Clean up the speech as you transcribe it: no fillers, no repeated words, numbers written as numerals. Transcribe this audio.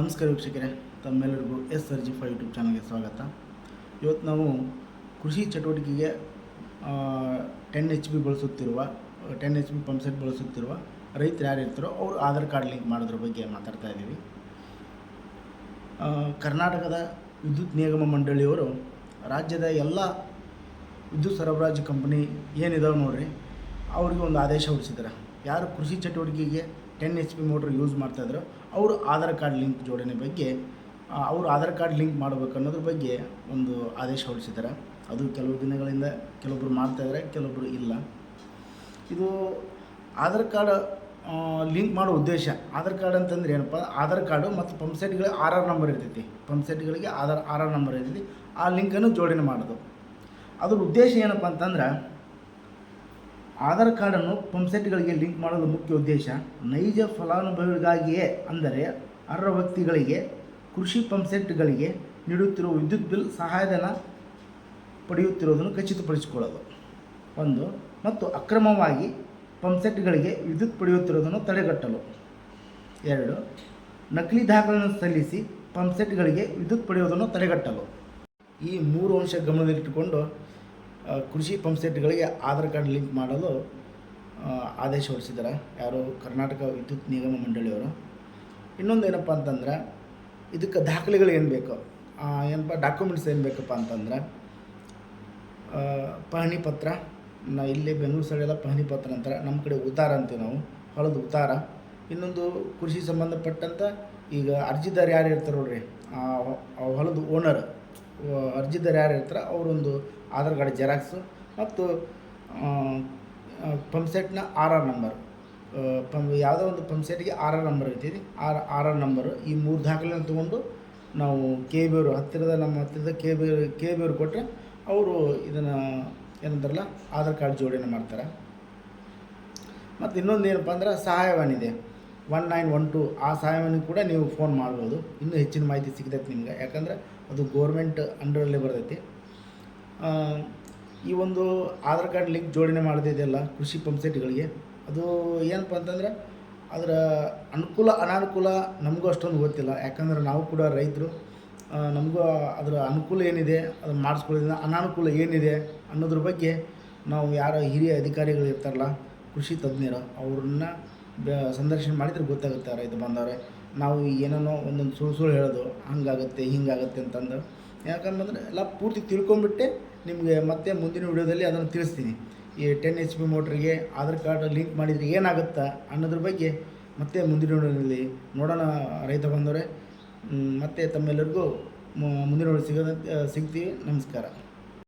ನಮಸ್ಕಾರ ವೀಕ್ಷಕರೇ, ತಮ್ಮೆಲ್ಲರಿಗೂ SRG5 ಯೂಟ್ಯೂಬ್ ಚಾನಲ್ಗೆ ಸ್ವಾಗತ. ಇವತ್ತು ನಾವು ಕೃಷಿ ಚಟುವಟಿಕೆಗೆ 10 HP ಬಳಸುತ್ತಿರುವ 10 HP ಪಂಪ್ ಸೆಟ್ ಬಳಸುತ್ತಿರುವ ರೈತರು ಯಾರು ಇರ್ತಾರೋ ಅವರು ಆಧಾರ್ ಕಾರ್ಡ್ ಲಿಂಕ್ ಮಾಡೋದ್ರ ಬಗ್ಗೆ ಮಾತಾಡ್ತಾ ಇದ್ದೀವಿ. ಕರ್ನಾಟಕದ ವಿದ್ಯುತ್ ನಿಗಮ ಮಂಡಳಿಯವರು ರಾಜ್ಯದ ಎಲ್ಲ ವಿದ್ಯುತ್ ಸರಬರಾಜು ಕಂಪನಿ ಏನಿದಾವೆ ನೋಡ್ರಿ, ಅವ್ರಿಗೆ ಒಂದು ಆದೇಶ ಹೊರಡಿಸಿದ್ದಾರೆ. ಯಾರು ಕೃಷಿ ಚಟುವಟಿಕೆಗೆ 10 HP ಮೋಟ್ರ್ ಯೂಸ್ ಮಾಡ್ತಾಯಿದ್ರು ಅವರು ಆಧಾರ್ ಕಾರ್ಡ್ ಲಿಂಕ್ ಜೋಡಣೆ ಬಗ್ಗೆ ಅವರು ಆಧಾರ್ ಕಾರ್ಡ್ ಲಿಂಕ್ ಮಾಡಬೇಕು ಅನ್ನೋದ್ರ ಬಗ್ಗೆ ಒಂದು ಆದೇಶ ಹೊರಡಿಸಿದ್ದಾರೆ. ಅದು ಕೆಲವು ದಿನಗಳಿಂದ ಕೆಲವೊಬ್ಬರು ಮಾಡ್ತಾಯಿದ್ದಾರೆ, ಕೆಲವೊಬ್ಬರು ಇಲ್ಲ. ಇದು ಆಧಾರ್ ಕಾರ್ಡ್ ಲಿಂಕ್ ಮಾಡೋ ಉದ್ದೇಶ, ಆಧಾರ್ ಕಾರ್ಡ್ ಅಂತಂದ್ರೆ ಏನಪ್ಪ, ಆಧಾರ್ ಕಾರ್ಡು ಮತ್ತು ಪಂಪ್ ಸೆಟ್ಗಳಿಗೆ RR ನಂಬರ್ ಇರ್ತೈತಿ, ಪಂಪ್ ಸೆಟ್ಗಳಿಗೆ RR ನಂಬರ್ ಇರ್ತೈತಿ, ಆ ಲಿಂಕನ್ನು ಜೋಡಣೆ ಮಾಡೋದು. ಅದ್ರ ಉದ್ದೇಶ ಏನಪ್ಪ ಅಂತಂದ್ರೆ, ಆಧಾರ್ ಕಾರ್ಡನ್ನು ಪಂಪ್ ಸೆಟ್ಗಳಿಗೆ ಲಿಂಕ್ ಮಾಡಲು ಮುಖ್ಯ ಉದ್ದೇಶ ನೈಜ ಫಲಾನುಭವಿಗಳಿಗಾಗಿಯೇ, ಅಂದರೆ ಅರ್ಹ ವ್ಯಕ್ತಿಗಳಿಗೆ ಕೃಷಿ ಪಂಪ್ ಸೆಟ್ಗಳಿಗೆ ನೀಡುತ್ತಿರುವ ವಿದ್ಯುತ್ ಬಿಲ್ ಸಹಾಯಧನ ಪಡೆಯುತ್ತಿರುವುದನ್ನು ಖಚಿತಪಡಿಸಿಕೊಳ್ಳಲು ಒಂದು, ಮತ್ತು ಅಕ್ರಮವಾಗಿ ಪಂಪ್ ಸೆಟ್ಗಳಿಗೆ ವಿದ್ಯುತ್ ಪಡೆಯುತ್ತಿರುವುದನ್ನು ತಡೆಗಟ್ಟಲು ಎರಡು, ನಕಲಿ ದಾಖಲೆಗಳನ್ನು ಸಲ್ಲಿಸಿ ಪಂಪ್ ಸೆಟ್ಗಳಿಗೆ ವಿದ್ಯುತ್ ಪಡೆಯುವುದನ್ನು ತಡೆಗಟ್ಟಲು. ಈ ಮೂರು ಅಂಶ ಗಮನದಲ್ಲಿಟ್ಟುಕೊಂಡು ಕೃಷಿ ಪಂಪ್ ಸೆಟ್ಗಳಿಗೆ ಆಧಾರ್ ಕಾರ್ಡ್ ಲಿಂಕ್ ಮಾಡಲು ಆದೇಶ ಹೊರಡಿಸಿದ್ದಾರೆ ಯಾರು, ಕರ್ನಾಟಕ ವಿದ್ಯುತ್ ನಿಗಮ ಮಂಡಳಿಯವರು. ಇನ್ನೊಂದು ಏನಪ್ಪ ಅಂತಂದ್ರೆ, ಇದಕ್ಕೆ ದಾಖಲೆಗಳು ಏನು ಬೇಕು, ಏನಪ್ಪ ಡಾಕ್ಯುಮೆಂಟ್ಸ್ ಏನು ಬೇಕಪ್ಪ ಅಂತಂದ್ರೆ, ಪಹಣಿ ಪತ್ರ, ಇಲ್ಲಿ ಬೆಂಗಳೂರು ಸೈಡೆಲ್ಲ ಪಹಣಿ ಪತ್ರ ಅಂತಾರೆ, ನಮ್ಮ ಕಡೆ ಉತ್ತಾರ ಅಂತೀವಿ ನಾವು, ಹೊಲದ ಉತ್ತಾರ. ಇನ್ನೊಂದು ಕೃಷಿ ಸಂಬಂಧಪಟ್ಟಂಥ ಈಗ ಅರ್ಜಿದಾರ ಯಾರು ಇರ್ತಾರೆ ನೋಡ್ರಿ, ಹೊಲದ ಓನರ್ ಅರ್ಜಿದಾರ ಯಾರು ಇರ್ತಾರೆ ಅವರೊಂದು ಆಧಾರ್ ಕಾರ್ಡ್ ಜೆರಾಕ್ಸು ಮತ್ತು ಪಂಪ್ ಸೆಟ್ನ RR ನಂಬರ್, ಯಾವುದೋ ಒಂದು ಪಂಪ್ ಸೆಟ್ಗೆ RR ನಂಬರ್ ಇರ್ತೈತಿ, RR ನಂಬರು, ಈ ಮೂರು ದಾಖಲೆಯನ್ನು ತೊಗೊಂಡು ನಾವು KB ಅವರು ನಮ್ಮ ಹತ್ತಿರದ KB ಅವರು ಕೊಟ್ಟರೆ ಅವರು ಇದನ್ನು ಏನಂತಾರಲ್ಲ ಆಧಾರ್ ಕಾರ್ಡ್ ಜೋಡಣೆ ಮಾಡ್ತಾರೆ. ಮತ್ತು ಇನ್ನೊಂದು ಏನಪ್ಪ ಅಂದ್ರೆ, ಸಹಾಯವಾಣಿದೆ 1912, ಆ ಸಹಾಯವಾಣಿ ಕೂಡ ನೀವು ಫೋನ್ ಮಾಡ್ಬೋದು. ಇನ್ನೂ ಹೆಚ್ಚಿನ ಮಾಹಿತಿ ಸಿಗ್ತೈತೆ ನಿಮ್ಗೆ, ಯಾಕಂದರೆ ಅದು ಗೋರ್ಮೆಂಟ್ ಅಂಡರಲ್ಲೇ ಬರ್ತೈತಿ. ಈ ಒಂದು ಆಧಾರ್ ಕಾರ್ಡ್ ಲಿಂಕ್ ಜೋಡಣೆ ಮಾಡೋದಿದೆಯಲ್ಲ ಕೃಷಿ ಪಂಪ್ ಸೆಟ್ಗಳಿಗೆ, ಅದು ಏನಪ್ಪ ಅಂತಂದರೆ ಅದರ ಅನುಕೂಲ ಅನಾನುಕೂಲ ನಮಗೂ ಅಷ್ಟೊಂದು ಗೊತ್ತಿಲ್ಲ. ಯಾಕಂದರೆ ನಾವು ಕೂಡ ರೈತರು, ನಮಗೂ ಅದರ ಅನುಕೂಲ ಏನಿದೆ ಅದನ್ನು ಮಾಡಿಸ್ಕೊಳ್ಳೋದ್ರಿಂದ ಅನಾನುಕೂಲ ಏನಿದೆ ಅನ್ನೋದ್ರ ಬಗ್ಗೆ ನಾವು ಯಾರೋ ಹಿರಿಯ ಅಧಿಕಾರಿಗಳು ಇರ್ತಾರಲ್ಲ, ಕೃಷಿ ತಜ್ಞರು, ಅವ್ರನ್ನ ಸಂದರ್ಶನ ಮಾಡಿದರೆ ಗೊತ್ತಾಗುತ್ತೆ ರೈತ ಬಂದವರೆ. ನಾವು ಏನೋ ಒಂದೊಂದು ಸುಳ್ಳು ಹೇಳೋದು ಹಂಗಾಗುತ್ತೆ ಹಿಂಗಾಗುತ್ತೆ ಅಂತಂದು, ಯಾಕಂತಂದರೆ ಎಲ್ಲ ಪೂರ್ತಿ ತಿಳ್ಕೊಂಬಿಟ್ಟೆ ನಿಮಗೆ ಮತ್ತೆ ಮುಂದಿನ ವಿಡಿಯೋದಲ್ಲಿ ಅದನ್ನು ತಿಳಿಸ್ತೀನಿ. ಈ 10 HP ಮೋಟ್ರಿಗೆ ಆಧಾರ್ ಕಾರ್ಡ್ ಲಿಂಕ್ ಮಾಡಿದರೆ ಏನಾಗುತ್ತಾ ಅನ್ನೋದ್ರ ಬಗ್ಗೆ ಮತ್ತೆ ಮುಂದಿನ ವಿಡಿಯೋದಲ್ಲಿ ನೋಡೋಣ ರೈತ ಬಂದವರೆ. ಮತ್ತೆ ತಮ್ಮೆಲ್ಲರಿಗೂ ಮುಂದಿನ ವಿಡಿಯೋ ಸಿಗ್ತೀವಿ. ನಮಸ್ಕಾರ.